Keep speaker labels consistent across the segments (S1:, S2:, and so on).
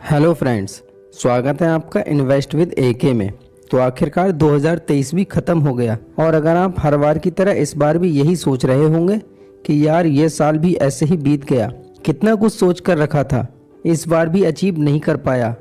S1: Hello friends, स्वागत है आपका इन्वेस्ट विद एके में। तो आखिरकार 2023 भी ख़त्म हो गया और अगर आप हर बार की तरह इस बार भी यही सोच रहे होंगे कि यार ये साल भी ऐसे ही बीत गया, कितना कुछ सोच कर रखा था, इस बार भी अचीव नहीं कर पाया।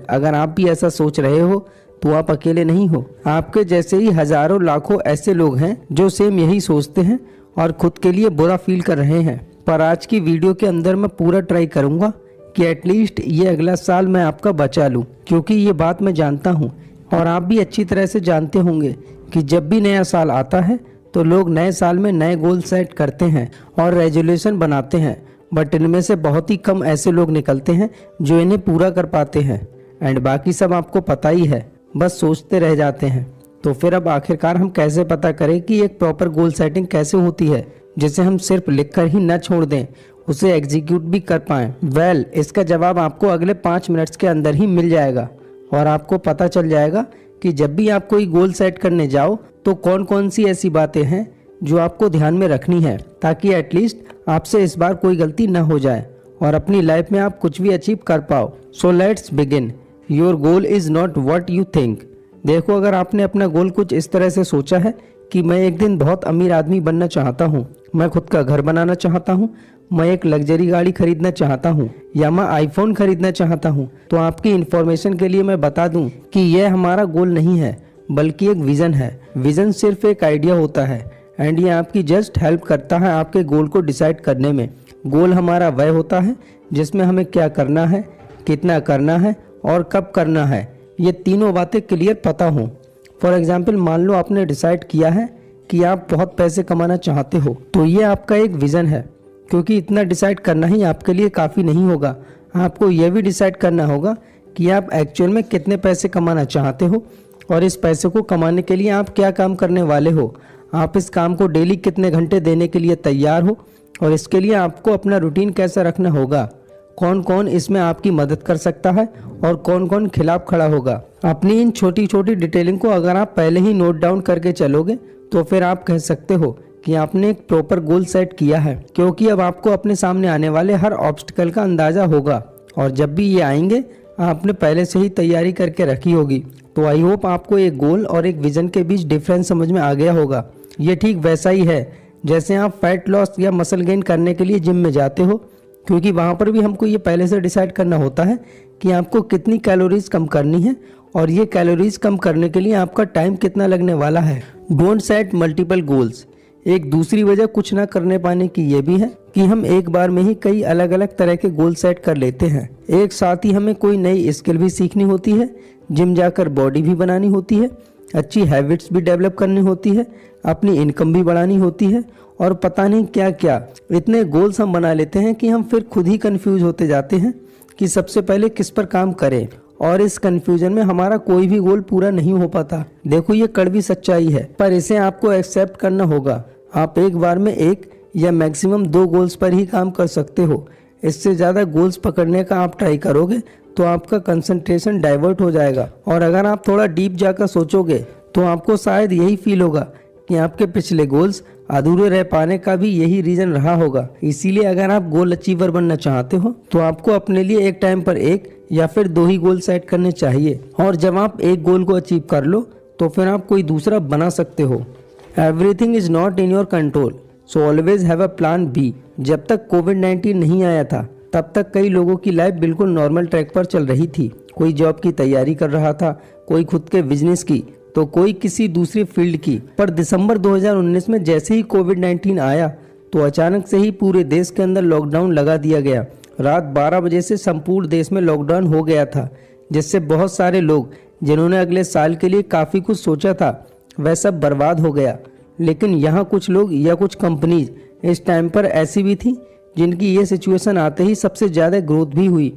S1: अगर आप भी ऐसा सोच रहे हो तो आप अकेले नहीं हो। आपके जैसे ही हजारों लाखों ऐसे लोग हैं जो सेम यही सोचते हैं और खुद के लिए बुरा फील कर रहे हैं। पर आज की वीडियो के अंदर मैं पूरा ट्राई करूंगा कि एटलीस्ट ये अगला साल मैं आपका बचा लूं, क्योंकि ये बात मैं जानता हूं और आप भी अच्छी तरह से जानते होंगे कि जब भी नया साल आता है तो लोग नए साल में नए गोल सेट करते हैं और रेजोल्यूशन बनाते हैं, बट इनमें से बहुत ही कम ऐसे लोग निकलते हैं जो इन्हें पूरा कर पाते हैं एंड बाकी सब आपको पता ही है, बस सोचते रह जाते हैं। तो फिर अब आखिरकार हम कैसे पता करें कि एक प्रॉपर गोल सेटिंग कैसे होती है, जिसे हम सिर्फ लिखकर ही न छोड़ दें, उसे एग्जीक्यूट भी कर पाएं। इसका जवाब आपको अगले 5 मिनट्स के अंदर ही मिल जाएगा और आपको पता चल जाएगा कि जब भी आप कोई गोल सेट करने जाओ तो कौन कौन सी ऐसी बातें हैं जो आपको ध्यान में रखनी है, ताकि एटलीस्ट आपसे इस बार कोई गलती न हो जाए और अपनी लाइफ में आप कुछ भी अचीव कर पाओ। So let's begin. Your goal is not what you think. देखो, अगर आपने अपना गोल कुछ इस तरह से सोचा है कि मैं एक दिन बहुत अमीर आदमी बनना चाहता हूँ, मैं खुद का घर बनाना चाहता हूँ, मैं एक लग्जरी गाड़ी खरीदना चाहता हूँ या मैं आईफोन खरीदना चाहता हूँ, तो आपकी इंफॉर्मेशन के लिए मैं बता दूं कि यह हमारा गोल नहीं है, बल्कि एक विजन है। विजन सिर्फ एक आइडिया होता है एंड ये आपकी जस्ट हेल्प करता है आपके गोल को डिसाइड करने में। गोल हमारा वह होता है जिसमें हमें क्या करना है, कितना करना है और कब करना है, ये तीनों बातें क्लियर पता हो। फॉर एग्जाम्पल, मान लो आपने डिसाइड किया है कि आप बहुत पैसे कमाना चाहते हो, तो ये आपका एक विजन है, क्योंकि इतना डिसाइड करना ही आपके लिए काफ़ी नहीं होगा। आपको यह भी डिसाइड करना होगा कि आप एक्चुअल में कितने पैसे कमाना चाहते हो और इस पैसे को कमाने के लिए आप क्या काम करने वाले हो, आप इस काम को डेली कितने घंटे देने के लिए तैयार हो और इसके लिए आपको अपना रूटीन कैसा रखना होगा, कौन कौन इसमें आपकी मदद कर सकता है और कौन कौन खिलाफ खड़ा होगा। अपनी इन छोटी छोटी डिटेलिंग को अगर आप पहले ही नोट डाउन करके चलोगे तो फिर आप कह सकते हो कि आपने एक प्रॉपर गोल सेट किया है, क्योंकि अब आपको अपने सामने आने वाले हर ऑब्स्टिकल का अंदाजा होगा और जब भी ये आएंगे आपने पहले से ही तैयारी करके रखी होगी। तो आई होप आपको एक गोल और एक विजन के बीच डिफरेंस समझ में आ गया होगा। ये ठीक वैसा ही है जैसे आप फैट लॉस या मसल गेन करने के लिए जिम में जाते हो, क्योंकि वहाँ पर भी हमको ये पहले से डिसाइड करना होता है कि आपको कितनी कैलोरीज कम करनी है और ये कैलोरीज कम करने के लिए आपका टाइम कितना लगने वाला है। Don't set multiple goals. एक दूसरी वजह कुछ ना करने पाने की ये भी है कि हम एक बार में ही कई अलग अलग तरह के गोल सेट कर लेते हैं। एक साथ ही हमें कोई नई स्किल भी सीखनी होती है, जिम जाकर बॉडी भी बनानी होती है, अच्छी हैबिट्स भी डेवलप करनी होती है, अपनी इनकम भी बढ़ानी होती है और पता नहीं क्या क्या। इतने गोल्स हम बना लेते हैं कि हम फिर खुद ही कंफ्यूज होते जाते हैं कि सबसे पहले किस पर काम करें और इस कंफ्यूजन में हमारा कोई भी गोल पूरा नहीं हो पाता। देखो, ये कड़वी सच्चाई है, पर इसे आपको एक्सेप्ट करना होगा। आप एक बार में एक या मैक्सिमम 2 गोल्स पर ही काम कर सकते हो। इससे ज़्यादा गोल्स पकड़ने का आप ट्राई करोगे तो आपका कंसंट्रेशन डाइवर्ट हो जाएगा और अगर आप थोड़ा डीप जाकर सोचोगे तो आपको शायद यही फील होगा कि आपके पिछले गोल्स अधूरे रह पाने का भी यही रीजन रहा होगा। इसीलिए अगर आप गोल अचीवर बनना चाहते हो तो आपको अपने लिए एक टाइम पर एक या फिर 2 ही गोल सेट करने चाहिए और जब आप एक गोल को अचीव कर लो तो फिर आप कोई दूसरा बना सकते हो। Everything is not in your control, so always have a plan B. जब तक कोविड-19 नहीं आया था तब तक कई लोगों की लाइफ बिल्कुल नॉर्मल ट्रैक पर चल रही थी। कोई जॉब की तैयारी कर रहा था, कोई खुद के बिजनेस की, तो कोई किसी दूसरी फील्ड की। पर दिसंबर 2019 में जैसे ही कोविड-19 आया तो अचानक से ही पूरे देश के अंदर लॉकडाउन लगा दिया गया। रात 12 बजे से संपूर्ण देश में लॉकडाउन हो गया था, जिससे बहुत सारे लोग जिन्होंने अगले साल के लिए काफ़ी कुछ सोचा था वह सब बर्बाद हो गया। लेकिन यहाँ कुछ लोग या कुछ कंपनीज इस टाइम पर ऐसी भी थी जिनकी ये सिचुएशन आते ही सबसे ज़्यादा ग्रोथ भी हुई,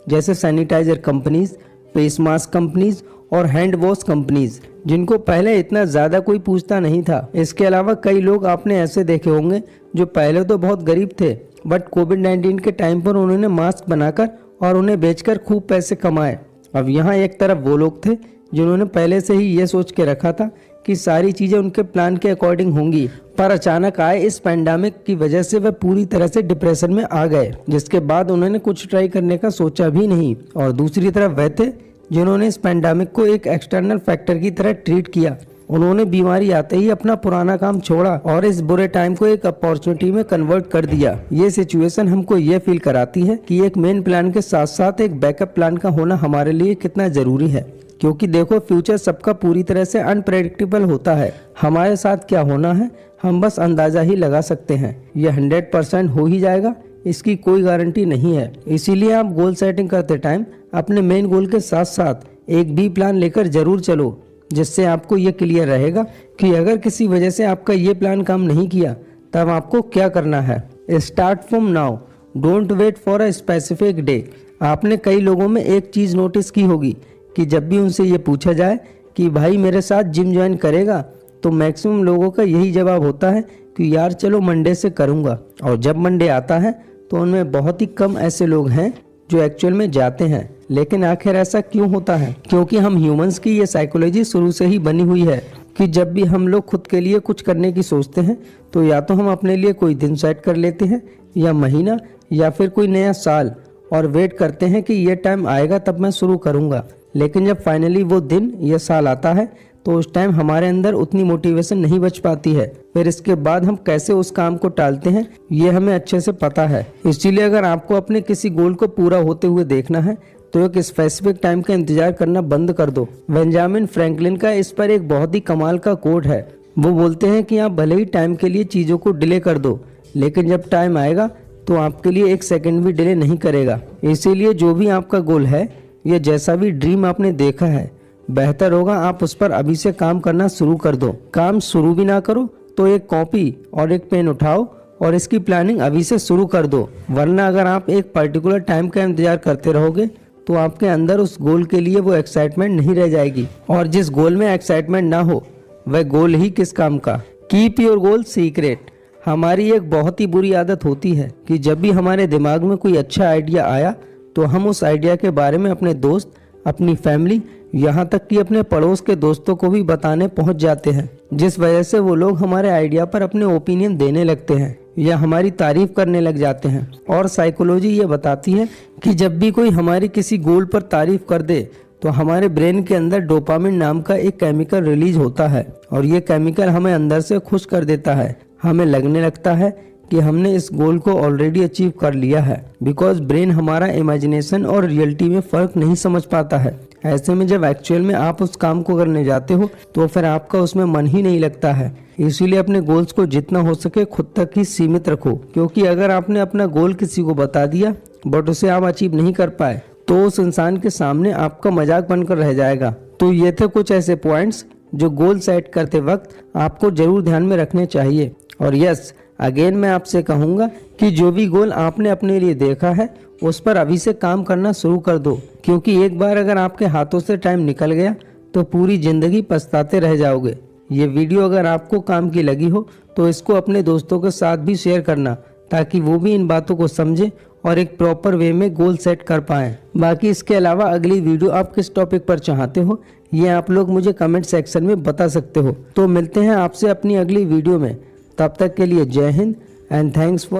S1: जैसे sanitiser companies, face mask companies और हैंड वॉश कंपनीज, जिनको पहले इतना ज़्यादा कोई पूछता नहीं था। इसके अलावा कई लोग आपने ऐसे देखे होंगे जो पहले तो बहुत गरीब थे, बट कोविड-19 के टाइम पर उन्होंने मास्क बनाकर और उन्हें बेचकर खूब पैसे कमाए। अब यहाँ एक तरफ वो लोग थे जिन्होंने पहले से ही ये सोच के रखा था कि सारी चीज़ें उनके प्लान के अकॉर्डिंग होंगी, पर अचानक आए इस पैंडेमिक की वजह से वह पूरी तरह से डिप्रेशन में आ गए, जिसके बाद उन्होंने कुछ ट्राई करने का सोचा भी नहीं। और दूसरी तरफ वह थे जिन्होंने इस पैंडेमिक को एक एक्सटर्नल फैक्टर की तरह ट्रीट किया। उन्होंने बीमारी आते ही अपना पुराना काम छोड़ा और इस बुरे टाइम को एक अपॉर्चुनिटी में कन्वर्ट कर दिया। ये सिचुएशन हमको ये फील कराती है कि एक मेन प्लान के साथ साथ एक बैकअप प्लान का होना हमारे लिए कितना जरूरी है, क्योंकि देखो फ्यूचर सबका पूरी तरह से अनप्रेडिक्टेबल होता है। हमारे साथ क्या होना है हम बस अंदाजा ही लगा सकते हैं। यह 100% हो ही जाएगा इसकी कोई गारंटी नहीं है। इसीलिए आप गोल सेटिंग करते टाइम अपने मेन गोल के साथ साथ एक बी प्लान लेकर जरूर चलो, जिससे आपको ये क्लियर रहेगा कि अगर किसी वजह से आपका ये प्लान काम नहीं किया तब आपको क्या करना है। Start from now, don't wait for a specific day. आपने कई लोगों में एक चीज़ नोटिस की होगी कि जब भी उनसे ये पूछा जाए कि भाई मेरे साथ जिम ज्वाइन करेगा, तो मैक्सिमम लोगों का यही जवाब होता है कि यार चलो मंडे से करूँगा। और जब मंडे आता है तो उनमें बहुत ही कम ऐसे लोग हैं जो एक्चुअल में जाते हैं। लेकिन आखिर ऐसा क्यों होता है? क्योंकि हम ह्यूमंस की ये साइकोलॉजी शुरू से ही बनी हुई है कि जब भी हम लोग खुद के लिए कुछ करने की सोचते हैं तो या तो हम अपने लिए कोई दिन सेट कर लेते हैं या महीना या फिर कोई नया साल, और वेट करते हैं कि ये टाइम आएगा तब मैं शुरू करूँगा। लेकिन जब फाइनली वो दिन या साल आता है तो उस टाइम हमारे अंदर उतनी मोटिवेशन नहीं बच पाती है। फिर इसके बाद हम कैसे उस काम को टालते हैं ये हमें अच्छे से पता है। इसीलिए अगर आपको अपने किसी गोल को पूरा होते हुए देखना है तो एक स्पेसिफिक टाइम का इंतजार करना बंद कर दो। बेंजामिन फ्रैंकलिन का इस पर एक बहुत ही कमाल का कोट है। वो बोलते हैं कि आप भले ही टाइम के लिए चीज़ों को डिले कर दो, लेकिन जब टाइम आएगा तो आपके लिए एक सेकंड भी डिले नहीं करेगा। इसीलिए जो भी आपका गोल है या जैसा भी ड्रीम आपने देखा है, बेहतर होगा आप उस पर अभी से काम करना शुरू कर दो। काम शुरू भी ना करो तो एक कॉपी और एक पेन उठाओ और इसकी प्लानिंग अभी से शुरू कर दो। वरना अगर आप एक पर्टिकुलर टाइम का इंतजार करते रहोगे तो आपके अंदर उस गोल के लिए वो एक्साइटमेंट नहीं रह जाएगी। और जिस गोल में एक्साइटमेंट ना हो वह गोल ही किस काम का। Keep your goal secret. हमारी एक बहुत ही बुरी आदत होती है कि जब भी हमारे दिमाग में कोई अच्छा आइडिया आया तो हम उस आइडिया के बारे में अपने दोस्त, अपनी फैमिली, यहाँ तक कि अपने पड़ोस के दोस्तों को भी बताने पहुँच जाते हैं, जिस वजह से वो लोग हमारे आइडिया पर अपने ओपिनियन देने लगते हैं या हमारी तारीफ करने लग जाते हैं। और साइकोलॉजी ये बताती है कि जब भी कोई हमारी किसी गोल पर तारीफ कर दे तो हमारे ब्रेन के अंदर डोपामिन नाम का एक केमिकल रिलीज होता है और ये केमिकल हमें अंदर से खुश कर देता है। हमें लगने लगता है कि हमने इस गोल को ऑलरेडी अचीव कर लिया है, बिकॉज ब्रेन हमारा इमेजिनेशन और रियलिटी में फ़र्क नहीं समझ पाता है। ऐसे में जब एक्चुअल में आप उस काम को करने जाते हो तो फिर आपका उसमें मन ही नहीं लगता है। इसीलिए अपने गोल्स को जितना हो सके खुद तक ही सीमित रखो, क्योंकि अगर आपने अपना गोल किसी को बता दिया बट उसे आप अचीव नहीं कर पाए तो उस इंसान के सामने आपका मजाक बनकर रह जाएगा। तो ये थे कुछ ऐसे पॉइंट्स जो गोल सेट करते वक्त आपको जरूर ध्यान में रखने चाहिए। और यस, अगेन मैं आपसे कहूँगा कि जो भी गोल आपने अपने लिए देखा है उस पर अभी से काम करना शुरू कर दो, क्योंकि एक बार अगर आपके हाथों से टाइम निकल गया तो पूरी ज़िंदगी पछताते रह जाओगे। ये वीडियो अगर आपको काम की लगी हो तो इसको अपने दोस्तों के साथ भी शेयर करना, ताकि वो भी इन बातों को समझे और एक प्रॉपर वे में गोल सेट कर पाएँ। बाकी इसके अलावा अगली वीडियो आप किस टॉपिक पर चाहते हो ये आप लोग मुझे कमेंट सेक्शन में बता सकते हो। तो मिलते हैं आपसे अपनी अगली वीडियो में, तब तक के लिए जय हिंद एंड थैंक्स फॉर